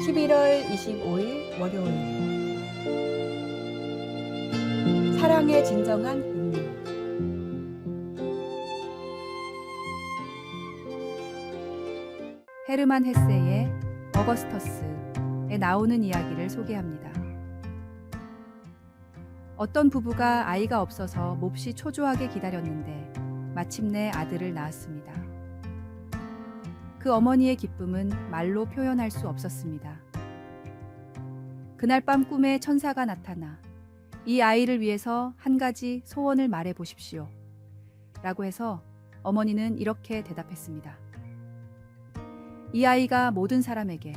11월 25일 월요일. 사랑의 진정한 의미. 헤르만 헤세의 어거스터스에 나오는 이야기를 소개합니다. 어떤 부부가 아이가 없어서 몹시 초조하게 기다렸는데 마침내 아들을 낳았습니다. 그 어머니의 기쁨은 말로 표현할 수 없었습니다. 그날 밤 꿈에 천사가 나타나 이 아이를 위해서 한 가지 소원을 말해 보십시오. 라고 해서 어머니는 이렇게 대답했습니다. 이 아이가 모든 사람에게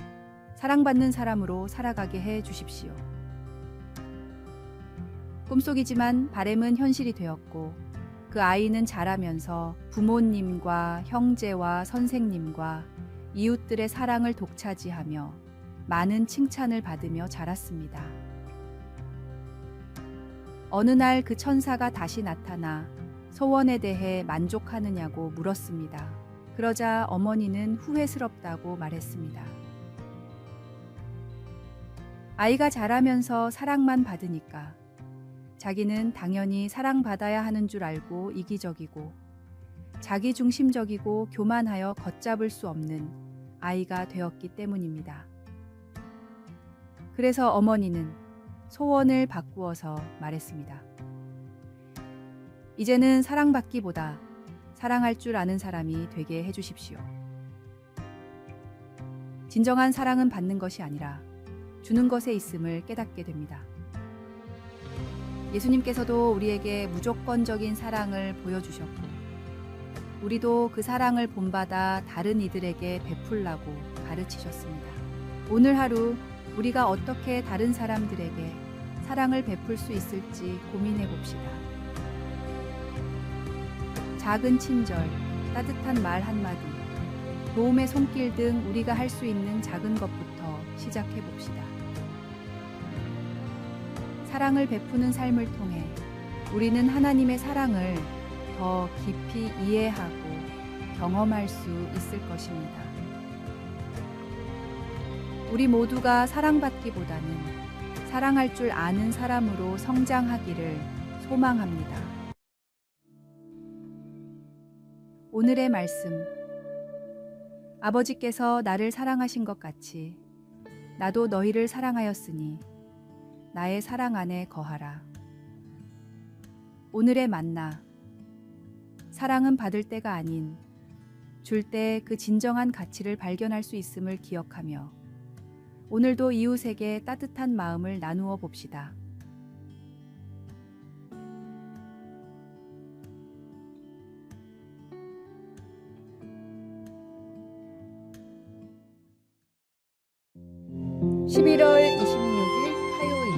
사랑받는 사람으로 살아가게 해 주십시오. 꿈속이지만 바램은 현실이 되었고 그 아이는 자라면서 부모님과 형제와 선생님과 이웃들의 사랑을 독차지하며 많은 칭찬을 받으며 자랐습니다. 어느 날 그 천사가 다시 나타나 소원에 대해 만족하느냐고 물었습니다. 그러자 어머니는 후회스럽다고 말했습니다. 아이가 자라면서 사랑만 받으니까 자기는 당연히 사랑받아야 하는 줄 알고 이기적이고 자기중심적이고 교만하여 걷잡을 수 없는 아이가 되었기 때문입니다. 그래서 어머니는 소원을 바꾸어서 말했습니다. 이제는 사랑받기보다 사랑할 줄 아는 사람이 되게 해주십시오. 진정한 사랑은 받는 것이 아니라 주는 것에 있음을 깨닫게 됩니다. 예수님께서도 우리에게 무조건적인 사랑을 보여주셨고 우리도 그 사랑을 본받아 다른 이들에게 베풀라고 가르치셨습니다. 오늘 하루 우리가 어떻게 다른 사람들에게 사랑을 베풀 수 있을지 고민해 봅시다. 작은 친절, 따뜻한 말 한마디, 도움의 손길 등 우리가 할 수 있는 작은 것부터 시작해 봅시다. 사랑을 베푸는 삶을 통해 우리는 하나님의 사랑을 더 깊이 이해하고 경험할 수 있을 것입니다. 우리 모두가 사랑받기보다는 사랑할 줄 아는 사람으로 성장하기를 소망합니다. 오늘의 말씀. 아버지께서 나를 사랑하신 것 같이 나도 너희를 사랑하였으니 나의 사랑 안에 거하라. 오늘의 만나. 사랑은 받을 때가 아닌 줄 때 그 진정한 가치를 발견할 수 있음을 기억하며 오늘도 이웃에게 따뜻한 마음을 나누어 봅시다. (11월 26일) 화요일.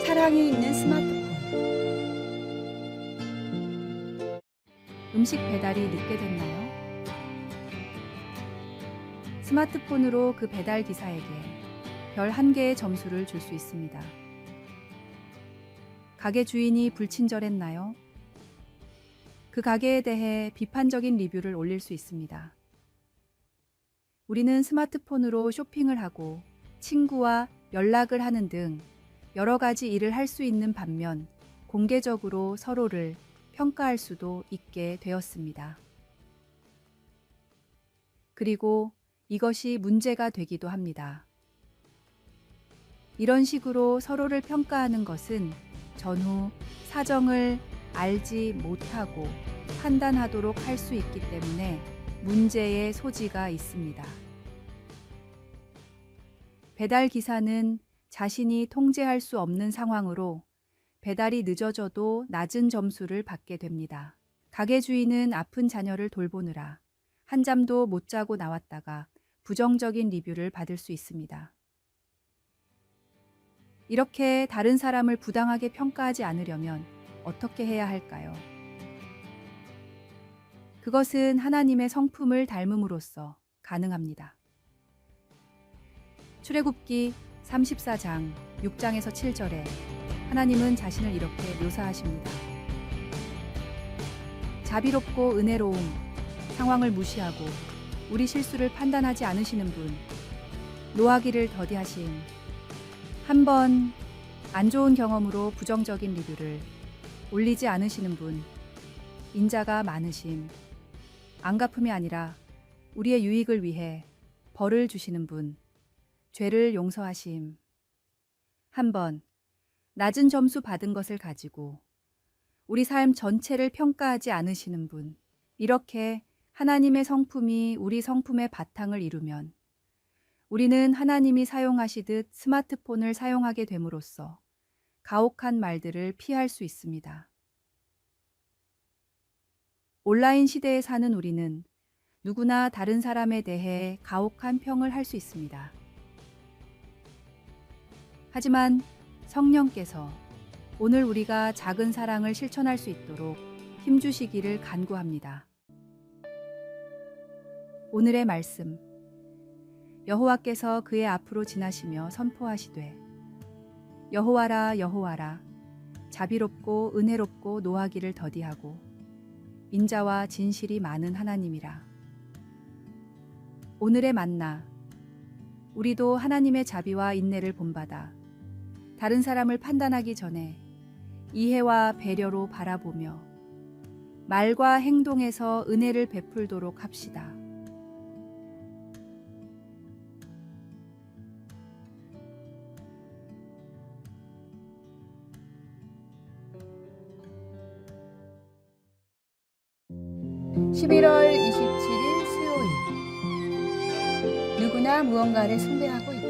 사랑이 있는 스마트폰. 음식 배달이 늦게 됐나요? 스마트폰으로 그 배달 기사에게 별 1개의 점수를 줄 수 있습니다. 가게 주인이 불친절했나요? 그 가게에 대해 비판적인 리뷰를 올릴 수 있습니다. 우리는 스마트폰으로 쇼핑을 하고 친구와 연락을 하는 등 여러 가지 일을 할 수 있는 반면 공개적으로 서로를 평가할 수도 있게 되었습니다. 그리고 이것이 문제가 되기도 합니다. 이런 식으로 서로를 평가하는 것은 전후 사정을 알지 못하고 판단하도록 할 수 있기 때문에 문제의 소지가 있습니다. 배달 기사는 자신이 통제할 수 없는 상황으로 배달이 늦어져도 낮은 점수를 받게 됩니다. 가게 주인은 아픈 자녀를 돌보느라 한잠도 못 자고 나왔다가 부정적인 리뷰를 받을 수 있습니다. 이렇게 다른 사람을 부당하게 평가하지 않으려면 어떻게 해야 할까요? 그것은 하나님의 성품을 닮음으로써 가능합니다. 출애굽기 34장 6장에서 7절에 하나님은 자신을 이렇게 묘사하십니다. 자비롭고 은혜로움, 상황을 무시하고 우리 실수를 판단하지 않으시는 분, 노하기를 더디하심, 한 번 안 좋은 경험으로 부정적인 리뷰를 올리지 않으시는 분, 인자가 많으심, 안 갚음이 아니라 우리의 유익을 위해 벌을 주시는 분, 죄를 용서하심, 한 번 낮은 점수 받은 것을 가지고 우리 삶 전체를 평가하지 않으시는 분, 이렇게 하나님의 성품이 우리 성품의 바탕을 이루면 우리는 하나님이 사용하시듯 스마트폰을 사용하게 됨으로써 가혹한 말들을 피할 수 있습니다. 온라인 시대에 사는 우리는 누구나 다른 사람에 대해 가혹한 평을 할 수 있습니다. 하지만 성령께서 오늘 우리가 작은 사랑을 실천할 수 있도록 힘주시기를 간구합니다. 오늘의 말씀. 여호와께서 그의 앞으로 지나시며 선포하시되 여호와라 여호와라 자비롭고 은혜롭고 노하기를 더디하고 인자와 진실이 많은 하나님이라. 오늘의 만나. 우리도 하나님의 자비와 인내를 본받아 다른 사람을 판단하기 전에 이해와 배려로 바라보며 말과 행동에서 은혜를 베풀도록 합시다. (11월 27일) 수요일. 누구나 무언가를 숭배하고 있다.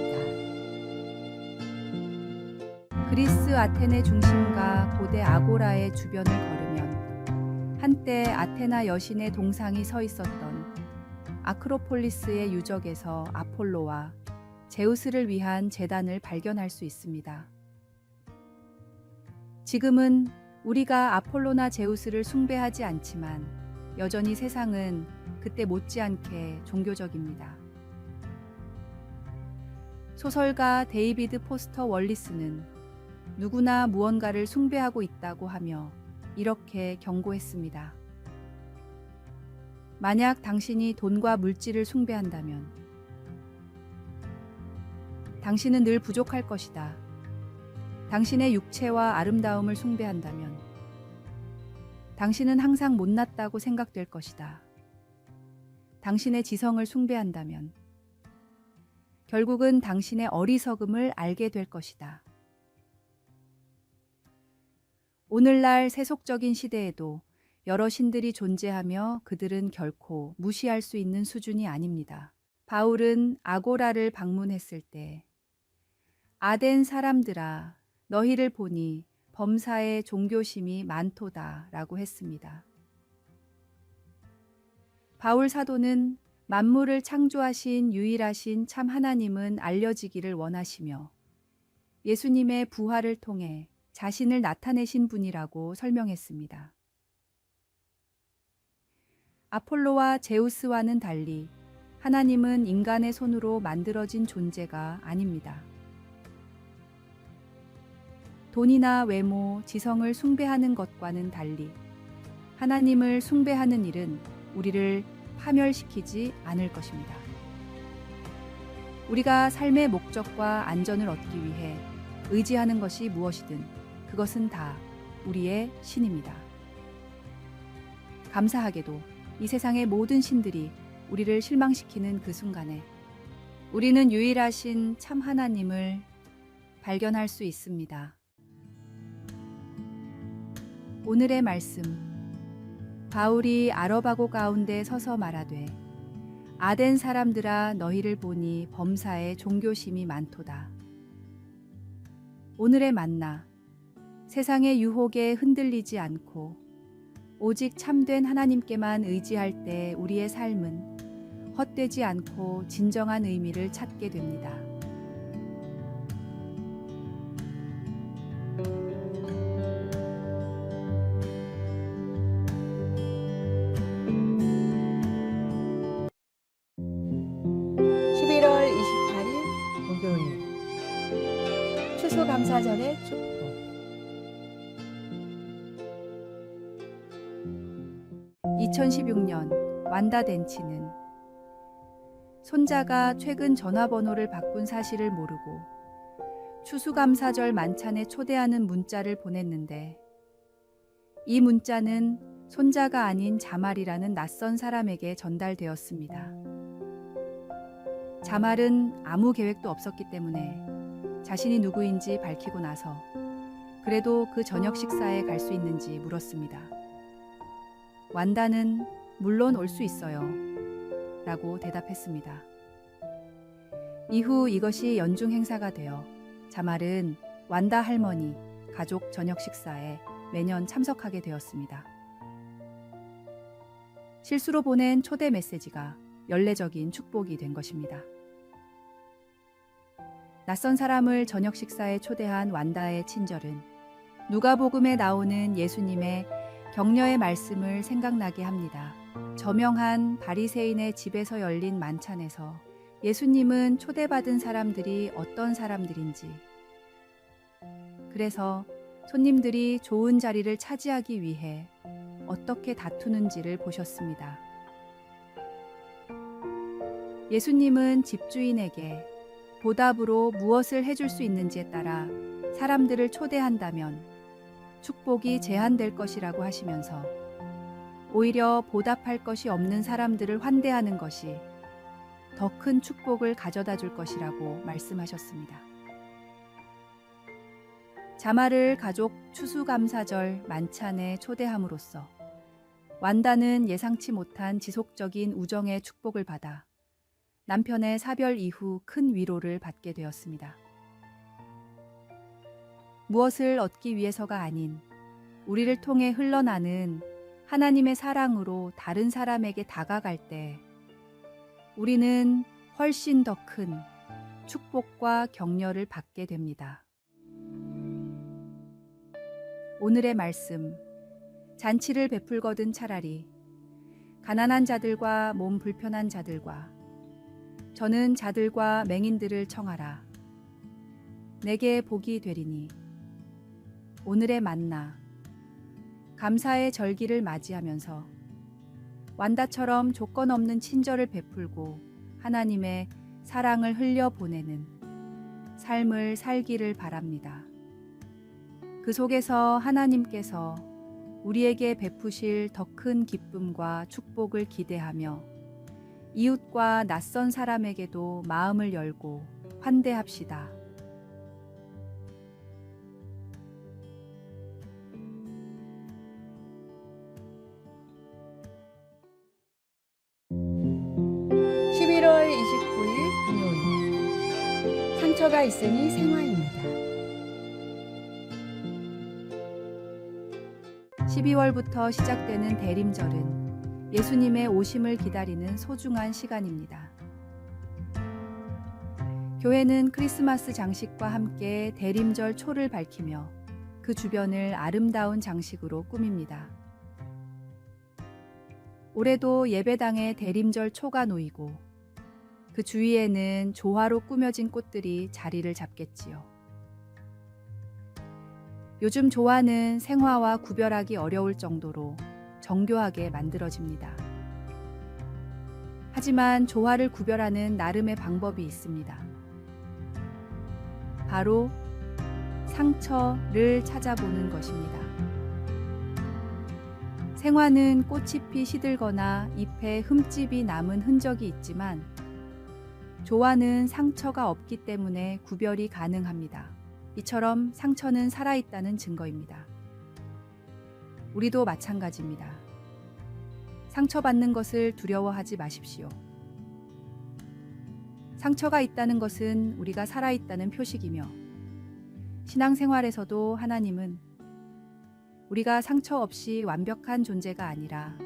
그리스 아테네 중심가 고대 아고라의 주변을 걸으면 한때 아테나 여신의 동상이 서 있었던 아크로폴리스의 유적에서 아폴로와 제우스를 위한 제단을 발견할 수 있습니다. 지금은 우리가 아폴로나 제우스를 숭배하지 않지만 여전히 세상은 그때 못지않게 종교적입니다. 소설가 데이비드 포스터 월리스는 누구나 무언가를 숭배하고 있다고 하며 이렇게 경고했습니다. 만약 당신이 돈과 물질을 숭배한다면 당신은 늘 부족할 것이다. 당신의 육체와 아름다움을 숭배한다면 당신은 항상 못났다고 생각될 것이다. 당신의 지성을 숭배한다면 결국은 당신의 어리석음을 알게 될 것이다. 오늘날 세속적인 시대에도 여러 신들이 존재하며 그들은 결코 무시할 수 있는 수준이 아닙니다. 바울은 아고라를 방문했을 때 아덴 사람들아 너희를 보니 범사에 종교심이 많도다 라고 했습니다. 바울 사도는 만물을 창조하신 유일하신 참 하나님은 알려지기를 원하시며 예수님의 부활을 통해 자신을 나타내신 분이라고 설명했습니다. 아폴로와 제우스와는 달리 하나님은 인간의 손으로 만들어진 존재가 아닙니다. 돈이나 외모, 지성을 숭배하는 것과는 달리 하나님을 숭배하는 일은 우리를 파멸시키지 않을 것입니다. 우리가 삶의 목적과 안전을 얻기 위해 의지하는 것이 무엇이든 그것은 다 우리의 신입니다. 감사하게도 이 세상의 모든 신들이 우리를 실망시키는 그 순간에 우리는 유일하신 참 하나님을 발견할 수 있습니다. 오늘의 말씀. 바울이 아러바고 가운데 서서 말하되 아덴 사람들아 너희를 보니 범사에 종교심이 많도다. 오늘의 만나. 세상의 유혹에 흔들리지 않고 오직 참된 하나님께만 의지할 때 우리의 삶은 헛되지 않고 진정한 의미를 찾게 됩니다. 추수감사절의 축복. 2016년 완다 덴치는 손자가 최근 전화번호를 바꾼 사실을 모르고 추수감사절 만찬에 초대하는 문자를 보냈는데, 이 문자는 손자가 아닌 자말이라는 낯선 사람에게 전달되었습니다. 자말은 아무 계획도 없었기 때문에 자신이 누구인지 밝히고 나서 그래도 그 저녁 식사에 갈 수 있는지 물었습니다. 완다는 물론 올 수 있어요 라고 대답했습니다. 이후 이것이 연중 행사가 되어 자말은 완다 할머니 가족 저녁 식사에 매년 참석하게 되었습니다. 실수로 보낸 초대 메시지가 연례적인 축복이 된 것입니다. 낯선 사람을 저녁 식사에 초대한 완다의 친절은 누가복음에 나오는 예수님의 격려의 말씀을 생각나게 합니다. 저명한 바리새인의 집에서 열린 만찬에서 예수님은 초대받은 사람들이 어떤 사람들인지, 그래서 손님들이 좋은 자리를 차지하기 위해 어떻게 다투는지를 보셨습니다. 예수님은 집주인에게 보답으로 무엇을 해줄 수 있는지에 따라 사람들을 초대한다면 축복이 제한될 것이라고 하시면서 오히려 보답할 것이 없는 사람들을 환대하는 것이 더 큰 축복을 가져다 줄 것이라고 말씀하셨습니다. 자말을 가족 추수감사절 만찬에 초대함으로써 완다는 예상치 못한 지속적인 우정의 축복을 받아 남편의 사별 이후 큰 위로를 받게 되었습니다. 무엇을 얻기 위해서가 아닌 우리를 통해 흘러나는 하나님의 사랑으로 다른 사람에게 다가갈 때 우리는 훨씬 더 큰 축복과 격려를 받게 됩니다. 오늘의 말씀, 잔치를 베풀거든 차라리 가난한 자들과 몸 불편한 자들과 저는 자들과 맹인들을 청하라. 내게 복이 되리니. 오늘의 만나, 감사의 절기를 맞이하면서 완다처럼 조건 없는 친절을 베풀고 하나님의 사랑을 흘려보내는 삶을 살기를 바랍니다. 그 속에서 하나님께서 우리에게 베푸실 더 큰 기쁨과 축복을 기대하며 이웃과 낯선 사람에게도 마음을 열고 환대합시다. (11월 29일) 금요일. 상처가 있으니 생화입니다. 12월부터 시작되는 대림절은 예수님의 오심을 기다리는 소중한 시간입니다. 교회는 크리스마스 장식과 함께 대림절 초를 밝히며 그 주변을 아름다운 장식으로 꾸밉니다. 올해도 예배당에 대림절 초가 놓이고 그 주위에는 조화로 꾸며진 꽃들이 자리를 잡겠지요. 요즘 조화는 생화와 구별하기 어려울 정도로 정교하게 만들어집니다. 하지만 조화를 구별하는 나름의 방법이 있습니다. 바로 상처를 찾아보는 것입니다. 생화는 꽃잎이 시들거나 잎에 흠집이 남은 흔적이 있지만 조화는 상처가 없기 때문에 구별이 가능합니다. 이처럼 상처는 살아있다는 증거입니다. 우리도 마찬가지입니다. 상처받는 것을 두려워하지 마십시오. 상처가 있다는 것은 우리가 살아있다는 표식이며 신앙생활에서도 하나님은 우리가 상처 없이 완벽한 존재가 아니라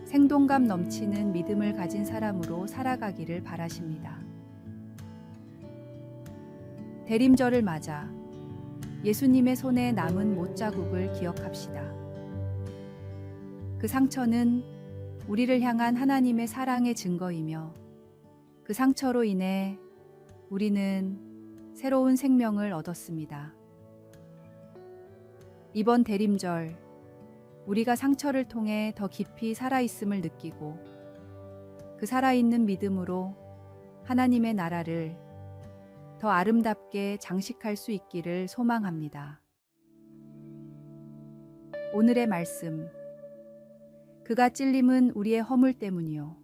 생동감 넘치는 믿음을 가진 사람으로 살아가기를 바라십니다. 대림절을 맞아 예수님의 손에 남은 못자국을 기억합시다. 그 상처는 우리를 향한 하나님의 사랑의 증거이며 그 상처로 인해 우리는 새로운 생명을 얻었습니다. 이번 대림절, 우리가 상처를 통해 더 깊이 살아있음을 느끼고 그 살아있는 믿음으로 하나님의 나라를 더 아름답게 장식할 수 있기를 소망합니다. 오늘의 말씀. 그가 찔림은 우리의 허물 때문이요.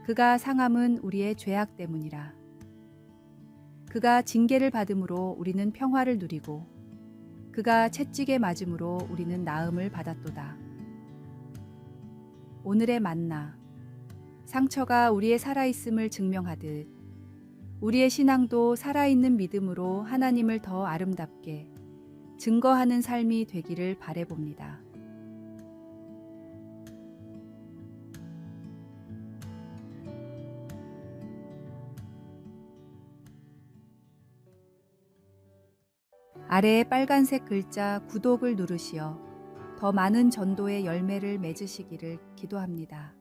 그가 상함은 우리의 죄악 때문이라. 그가 징계를 받음으로 우리는 평화를 누리고 그가 채찍에 맞음으로 우리는 나음을 받았도다. 오늘의 만나. 상처가 우리의 살아있음을 증명하듯 우리의 신앙도 살아있는 믿음으로 하나님을 더 아름답게 증거하는 삶이 되기를 바라봅니다. 아래에 빨간색 글자 구독을 누르시어 더 많은 전도의 열매를 맺으시기를 기도합니다.